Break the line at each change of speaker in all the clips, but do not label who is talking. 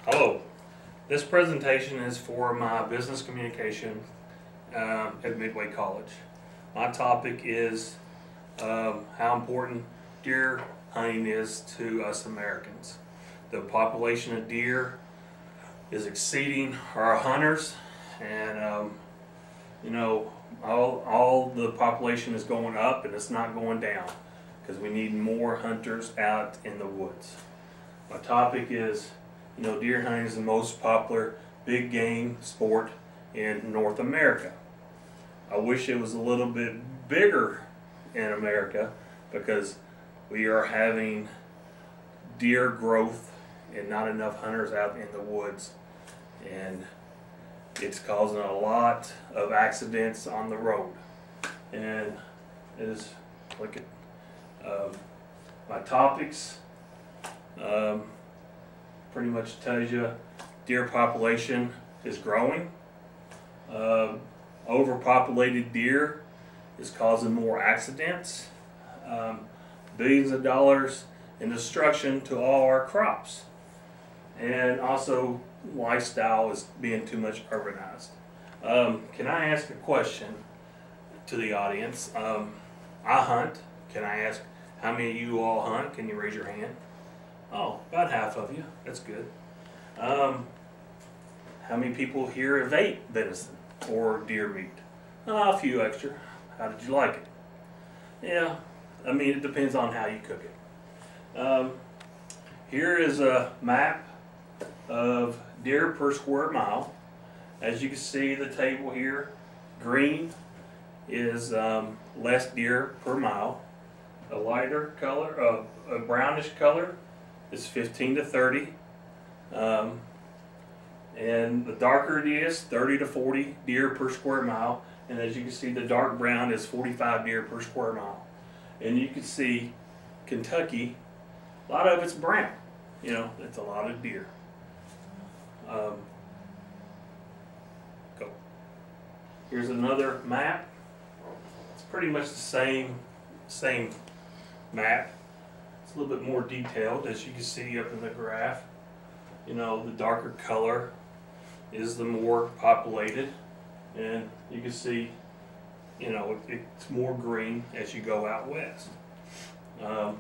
Hello, this presentation is for my business communication at Midway College. My topic is how important deer hunting is to us Americans. The population of deer is exceeding our hunters, and you know, all the population is going up and it's not going down because we need more hunters out in the woods. My topic is, deer hunting is the most popular big game sport in North America. I wish it was a little bit bigger in America because we are having deer growth and not enough hunters out in the woods, and it's causing a lot of accidents on the road. And look at my topics. Pretty much tells you deer population is growing. Overpopulated deer is causing more accidents. Billions of dollars in destruction to all our crops. And also lifestyle is being too much urbanized. Can I ask a question to the audience? I hunt. Can I ask how many of you all hunt? Can you raise your hand? Oh, about half of you. That's good. How many people here have ate venison or deer meat? A few extra. How did you like it? Yeah, I mean, it depends on how you cook it. Here is a map of deer per square mile. As you can see, the table here, green is less deer per mile. A lighter color, a brownish color, is 15 to 30, and the darker it is, 30 to 40 deer per square mile. And as you can see, the dark brown is 45 deer per square mile. And you can see Kentucky, a lot of it's brown. It's a lot of deer. Go. Here's another map. It's pretty much the same map. A little bit more detailed, as you can see up in the graph. The darker color is the more populated, and you can see it's more green as you go out west. And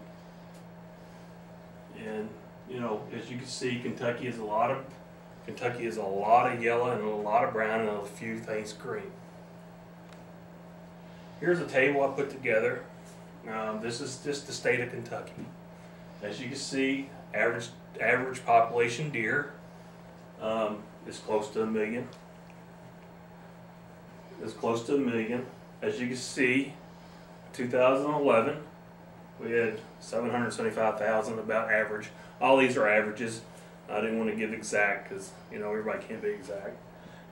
as you can see, Kentucky is a lot of yellow and a lot of brown and a few things green. Here's a table I put together. This is just the state of Kentucky. As you can see, average population deer is close to 1 million. It's close to 1 million. As you can see, 2011, we had 775,000 about average. All these are averages. I didn't want to give exact because everybody can't be exact.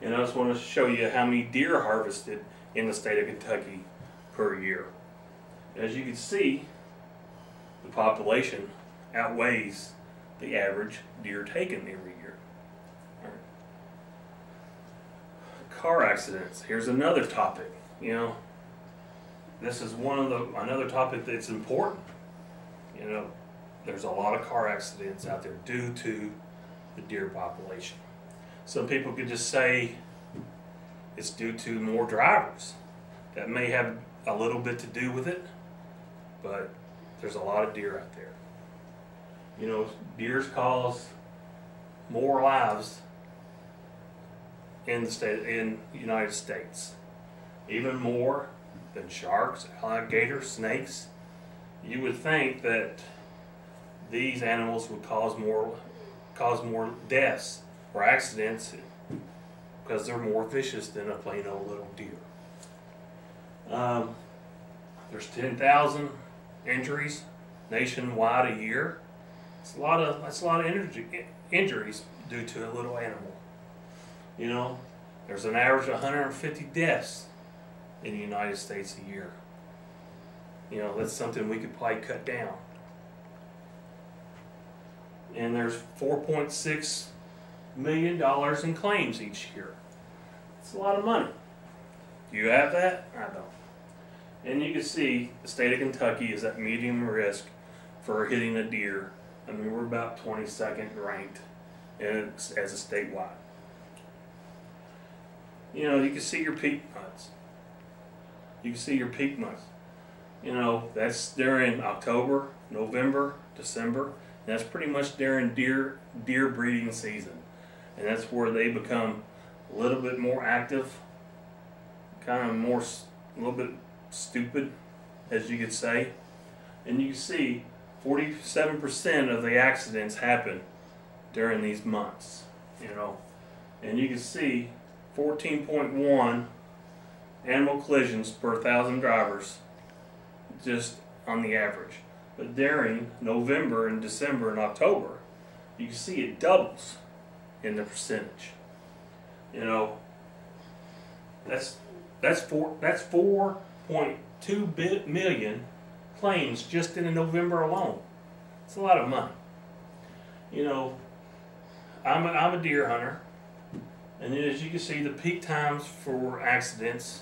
And I just want to show you how many deer are harvested in the state of Kentucky per year. As you can see, the population outweighs the average deer taken every year. Right. Car accidents. Here's another topic. This is another topic that's important. There's a lot of car accidents out there due to the deer population. Some people could just say it's due to more drivers. That may have a little bit to do with it, but there's a lot of deer out there. Deers cause more lives in the United States, even more than sharks, alligators, snakes. You would think that these animals would cause more deaths or accidents because they're more vicious than a plain old little deer. There's 10,000 injuries nationwide a year. That's a lot of injuries due to a little animal. There's an average of 150 deaths in the United States a year. That's something we could probably cut down. And there's $4.6 million in claims each year. It's a lot of money. Do you have that? I don't. And you can see the state of Kentucky is at medium risk for hitting a deer. I mean, we're about 22nd ranked and it's as a statewide. You know, you can see your peak months. You can see your peak months. You know, that's during October, November, December. And that's pretty much during deer breeding season. And that's where they become a little bit more active, kind of more, a little bit stupid, as you could say. And you can see 47% of the accidents happen during these months, you know. And you can see 14.1 animal collisions per 1,000 drivers, just on the average. But during November and December and October, you can see it doubles in the percentage. You know, that's 4.2 million claims just in November alone. It's a lot of money. You know, I'm a deer hunter, and as you can see, the peak times for accidents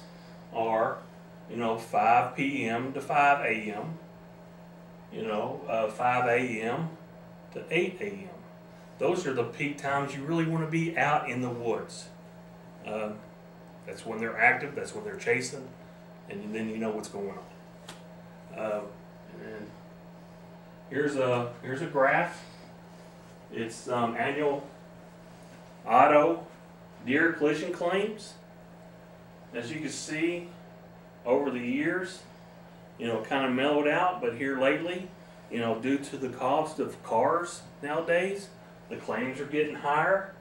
are, you know, 5 p.m. to 5 a.m. You know, 5 a.m. to 8 a.m. Those are the peak times you really want to be out in the woods. That's when they're active. That's when they're chasing, and then you know what's going on. And here's a graph. It's annual auto deer collision claims. As you can see, over the years, you know, kind of mellowed out, but here lately, you know, due to the cost of cars nowadays, the claims are getting higher.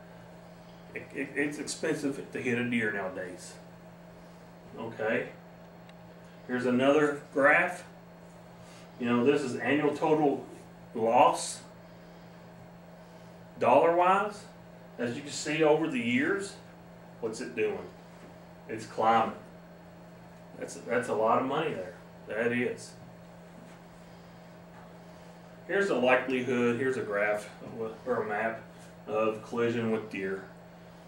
It's expensive to hit a deer nowadays. Okay. Here's another graph. You know, this is annual total loss, dollar-wise. As you can see over the years, what's it doing? It's climbing. That's a lot of money there. That is. Here's the likelihood. Here's a graph or a map of collision with deer.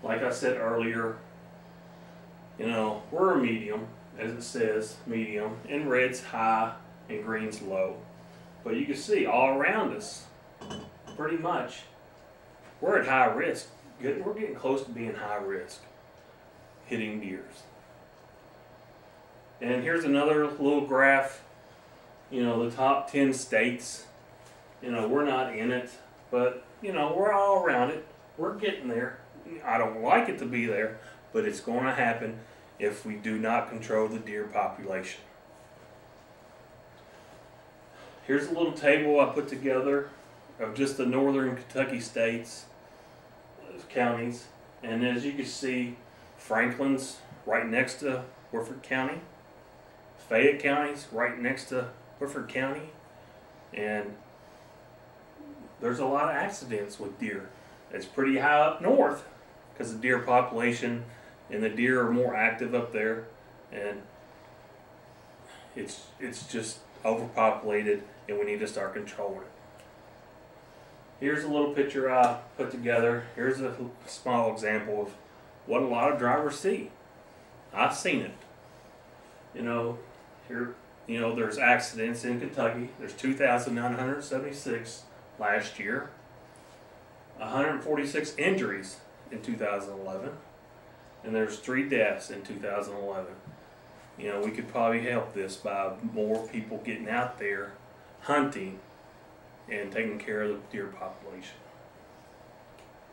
Like I said earlier, you know, we're a medium, as it says, medium, and red's high and green's low. But you can see all around us, pretty much, we're at high risk. We're getting close to being high risk, hitting deers. And here's another little graph, you know, the top 10 states. You know, we're not in it, but, you know, we're all around it. We're getting there. I don't like it to be there, but it's going to happen if we do not control the deer population. Here's a little table I put together of just the northern Kentucky states, counties, and as you can see, Franklin's right next to Woodford County, Fayette County's right next to Woodford County, and there's a lot of accidents with deer. It's pretty high up north because the deer population and the deer are more active up there, and it's just overpopulated, and we need to start controlling it. Here's a little picture I put together. Here's a small example of what a lot of drivers see. I've seen it. You know, here, you know, there's accidents in Kentucky. There's 2,976 last year. 146 injuries in 2011, and there's 3 deaths in 2011. You know, we could probably help this by more people getting out there hunting and taking care of the deer population.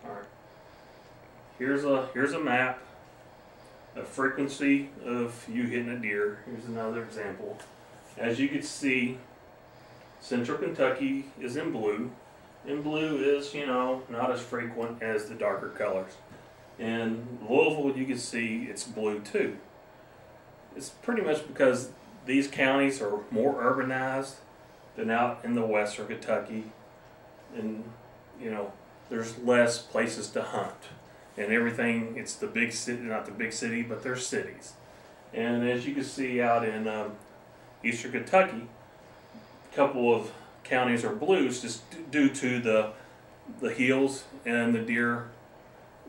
All right. Here's a map of frequency of you hitting a deer. Here's another example. As you can see, Central Kentucky is in blue. And blue is, you know, not as frequent as the darker colors. In Louisville, you can see it's blue too. It's pretty much because these counties are more urbanized than out in the western Kentucky. And, you know, there's less places to hunt. And everything, it's the big city, not the big city, but there's cities. And as you can see out in eastern Kentucky, a couple of counties are blues just due to the hills and the deer,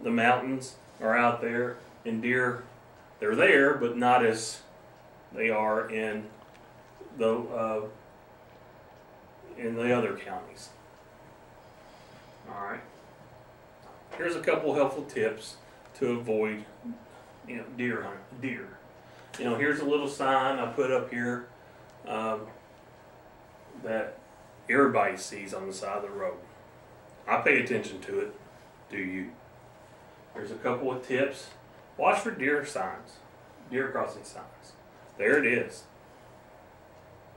the mountains are out there, and deer, they're there, but not as they are in the other counties. All right. here's a couple helpful tips to avoid, deer hunting. Deer. Here's a little sign I put up here that everybody sees on the side of the road. I pay attention to it. Do you? There's a couple of tips. Watch for deer signs, deer crossing signs. There it is.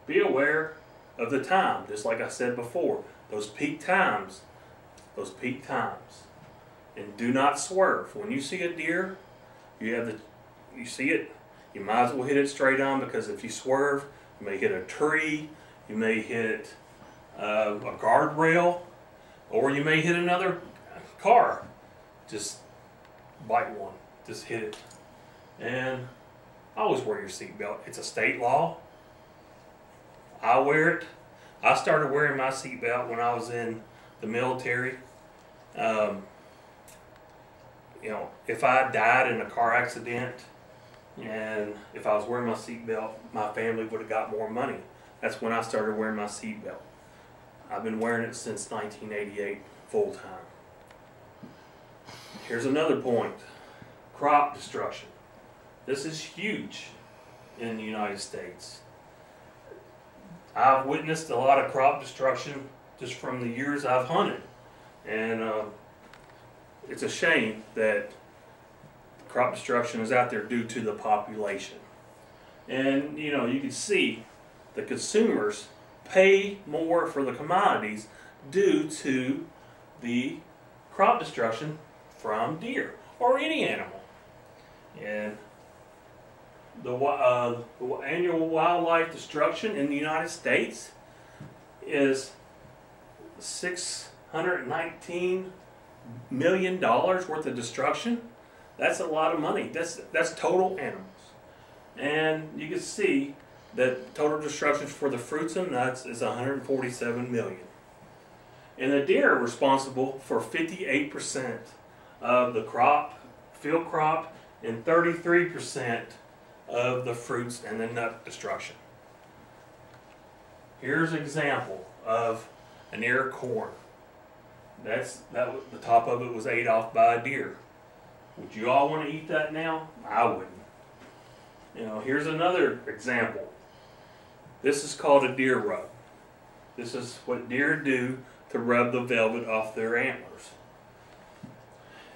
Be aware of the time, just like I said before, those peak times. And do not swerve. When you see a deer, you see it, you might as well hit it straight on, because if you swerve, you may hit a tree, you may hit a guardrail, or you may hit another car. Just bite one, just hit it. And always wear your seatbelt. It's a state law. I wear it. I started wearing my seatbelt when I was in the military. If I died in a car accident and if I was wearing my seatbelt, my family would have got more money. That's when I started wearing my seatbelt. I've been wearing it since 1988, full time. Here's another point. Crop destruction. This is huge in the United States. I've witnessed a lot of crop destruction just from the years I've hunted. And it's a shame that crop destruction is out there due to the population. And you can see the consumers pay more for the commodities due to the crop destruction from deer or any animal. And the annual wildlife destruction in the United States is $619 million worth of destruction. That's a lot of money. That's total animals. And you can see that total destruction for the fruits and nuts is 147 million. And the deer are responsible for 58% of the field crop, and 33% of the fruits and the nut destruction. Here's an example of an ear of corn. The top of it was ate off by a deer. Would you all want to eat that now? I wouldn't. Here's another example. This is called a deer rub. This is what deer do to rub the velvet off their antlers.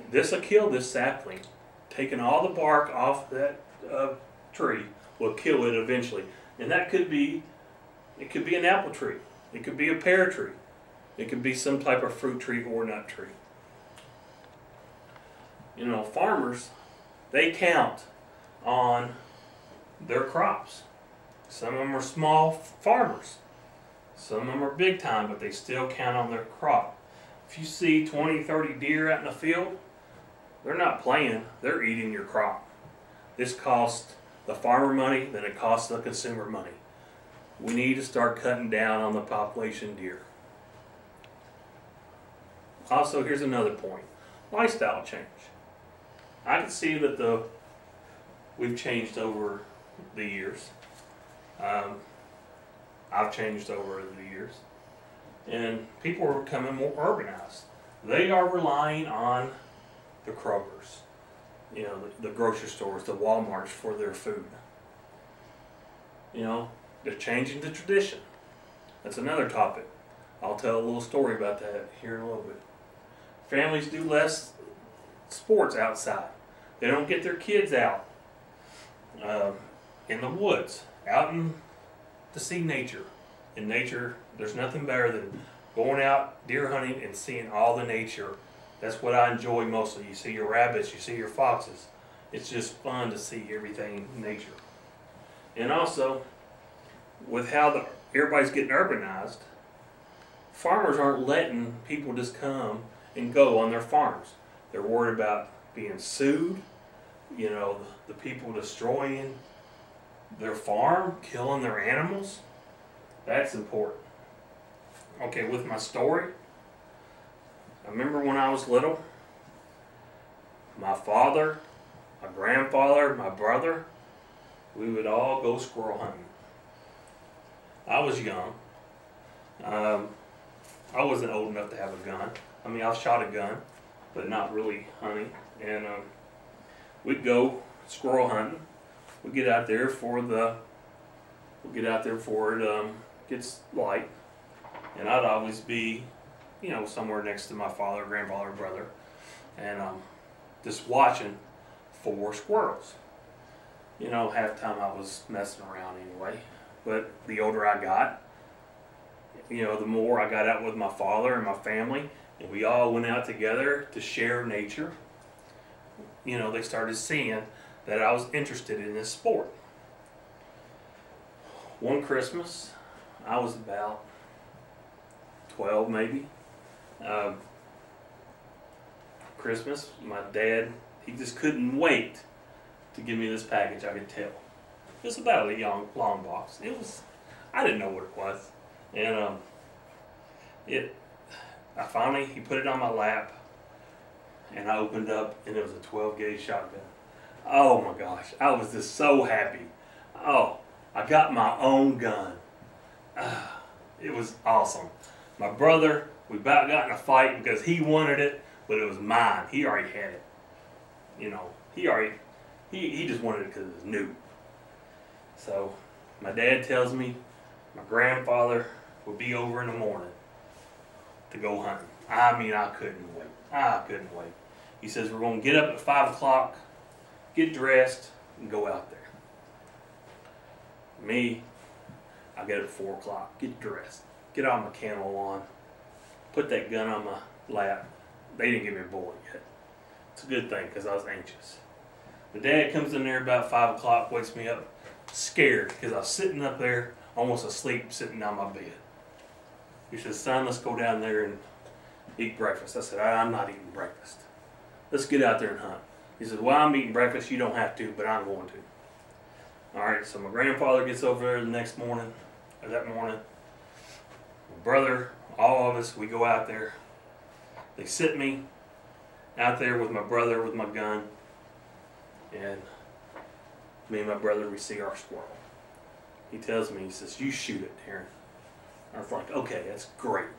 This will kill this sapling. Taking all the bark off that tree will kill it eventually. And it could be an apple tree. It could be a pear tree. It could be some type of fruit tree or nut tree. Farmers, they count on their crops. Some of them are small farmers. Some of them are big time, but they still count on their crop. If you see 20, 30 deer out in the field, they're not playing, they're eating your crop. This costs the farmer money, then it costs the consumer money. We need to start cutting down on the population deer. Also, here's another point. Lifestyle change. I can see that we've changed over the years. I've changed over the years. And people are becoming more urbanized. They are relying on the Krogers, the grocery stores, the Walmarts for their food. They're changing the tradition. That's another topic. I'll tell a little story about that here in a little bit. Families do less sports outside. They don't get their kids out in the woods, out to see nature. In nature, there's nothing better than going out deer hunting and seeing all the nature. That's what I enjoy mostly. You see your rabbits, you see your foxes. It's just fun to see everything in nature. And also, with how everybody's getting urbanized, farmers aren't letting people just come and go on their farms. They're worried about being sued, the people destroying their farm, killing their animals. That's important. Okay, with my story, I remember when I was little, my father, my grandfather, my brother, we would all go squirrel hunting. I was young. I wasn't old enough to have a gun. I've shot a gun, but not really hunting. And we'd go squirrel hunting. We'd get out there for it gets light, and I'd always be, you know, somewhere next to my father, grandfather, brother, and just watching for squirrels. You know, half the time I was messing around anyway. But the older I got, you know, the more I got out with my father and my family, and we all went out together to share nature. You know, they started seeing that I was interested in this sport. One Christmas, I was about 12 maybe. Christmas, my dad, he just couldn't wait to give me this package. I could tell. It was about a long box. I didn't know what it was. And he put it on my lap, and I opened up, and it was a 12-gauge shotgun. Oh my gosh, I was just so happy. Oh, I got my own gun. It was awesome. My brother, we about got in a fight because he wanted it, but it was mine. He already had it. You know, he just wanted it because it was new. So my dad tells me my grandfather would be over in the morning to go hunting. I mean, I couldn't wait. I couldn't wait. He says, we're going to get up at 5 o'clock, get dressed, and go out there. Me, I get up at 4 o'clock, get dressed, get on my camo on, put that gun on my lap. They didn't give me a bullet yet. It's a good thing because I was anxious. My dad comes in there about 5 o'clock, wakes me up, scared because I was sitting up there, almost asleep, sitting on my bed. He says, son, let's go down there and eat breakfast. I said, I'm not eating breakfast. Let's get out there and hunt. He says, well, I'm eating breakfast. You don't have to, but I'm going to. All right, so my grandfather gets over there the next morning, or that morning. My brother, all of us, we go out there. They sit me out there with my brother with my gun, and me and my brother, we see our squirrel. He tells me, he says, you shoot it, Darren. I was like, okay, that's great.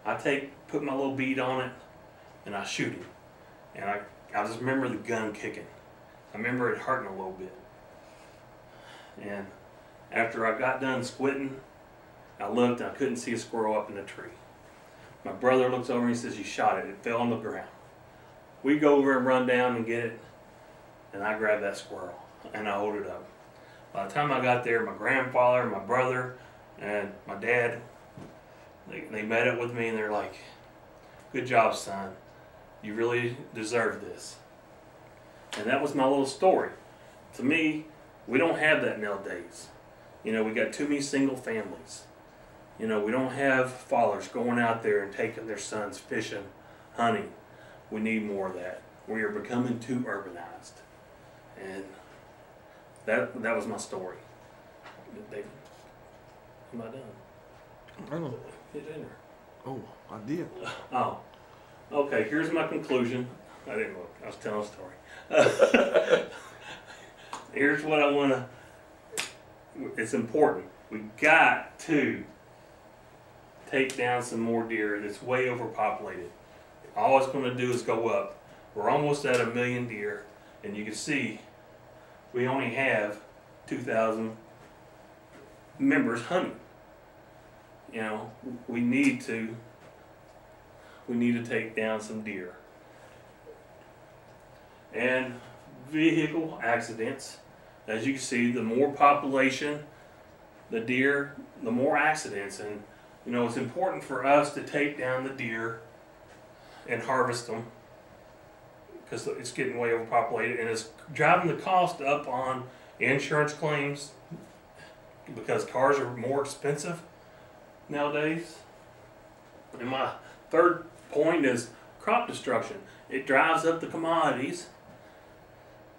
I put my little bead on it, and I shoot him. And I just remember the gun kicking. I remember it hurting a little bit. And after I got done squinting, I looked and I couldn't see a squirrel up in the tree. My brother looks over and he says, you shot it. It fell on the ground. We go over and run down and get it, and I grab that squirrel and I hold it up. By the time I got there, my grandfather, my brother, and my dad, they met up with me and they're like, good job, son. You really deserve this. And that was my little story. To me, we don't have that nowadays. You know, we got too many single families. You know, we don't have fathers going out there and taking their sons fishing, hunting. We need more of that. We are becoming too urbanized. And that was my story. David, am I done?
I know.
Hit enter.
Oh, I did.
Oh. Okay, here's my conclusion. I didn't look. I was telling a story. Here's what I want to... It's important. We got to take down some more deer. That's way overpopulated. All it's going to do is go up. We're almost at 1 million deer, and you can see we only have 2,000 members hunting. You know, we need to take down some deer. And vehicle accidents, as you can see, the more population, the deer, the more accidents. And you know, it's important for us to take down the deer and harvest them because it's getting way overpopulated, and it's driving the cost up on insurance claims because cars are more expensive nowadays. And my third point is crop destruction. It drives up the commodities.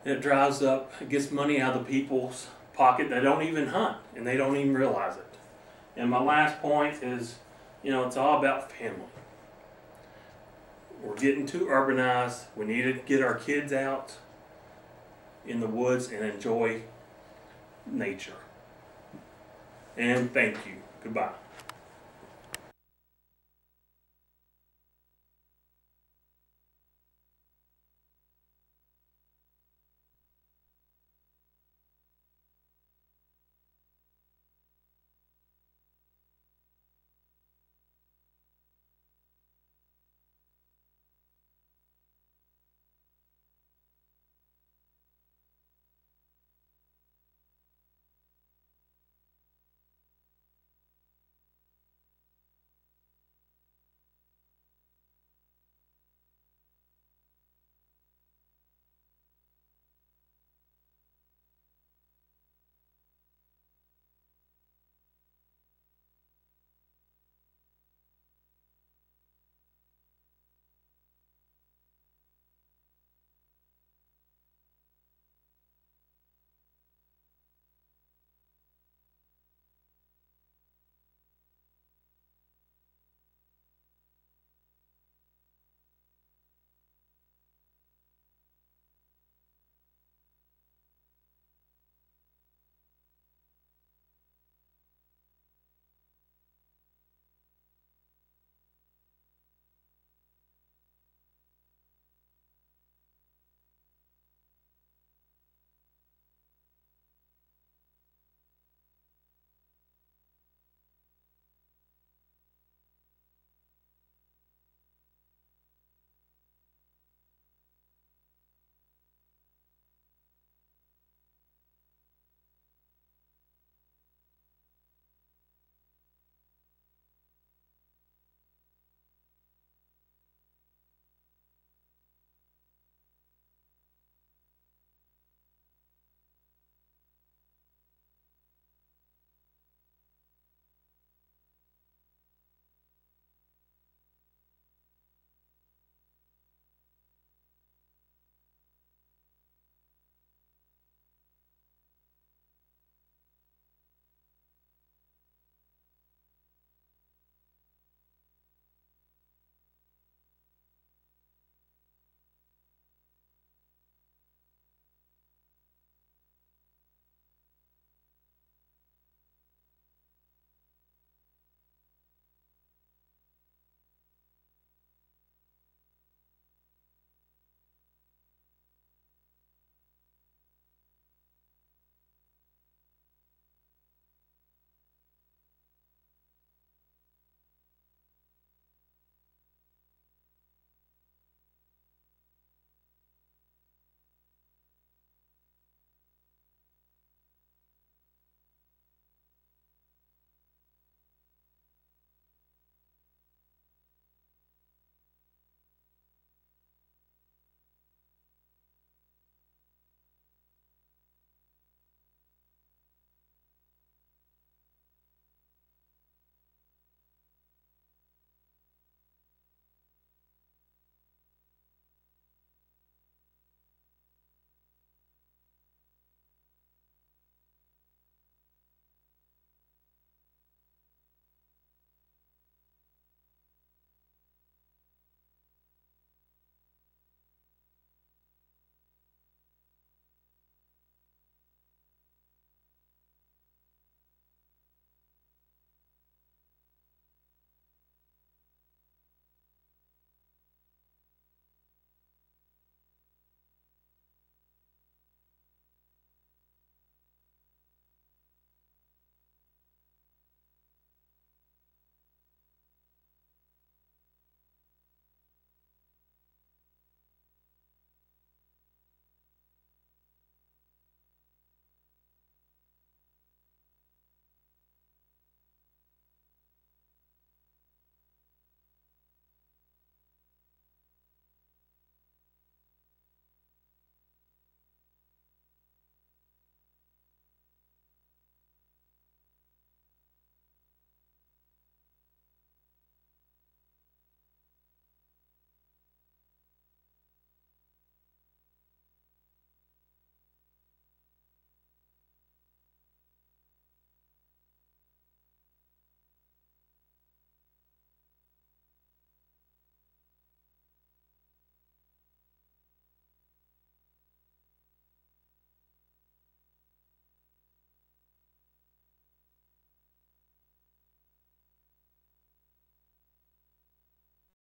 It drives up, it gets money out of the people's pocket that don't even hunt, and they don't even realize it. And my last point is, you know, it's all about family. We're getting too urbanized. We need to get our kids out in the woods and enjoy nature. And thank you. Goodbye.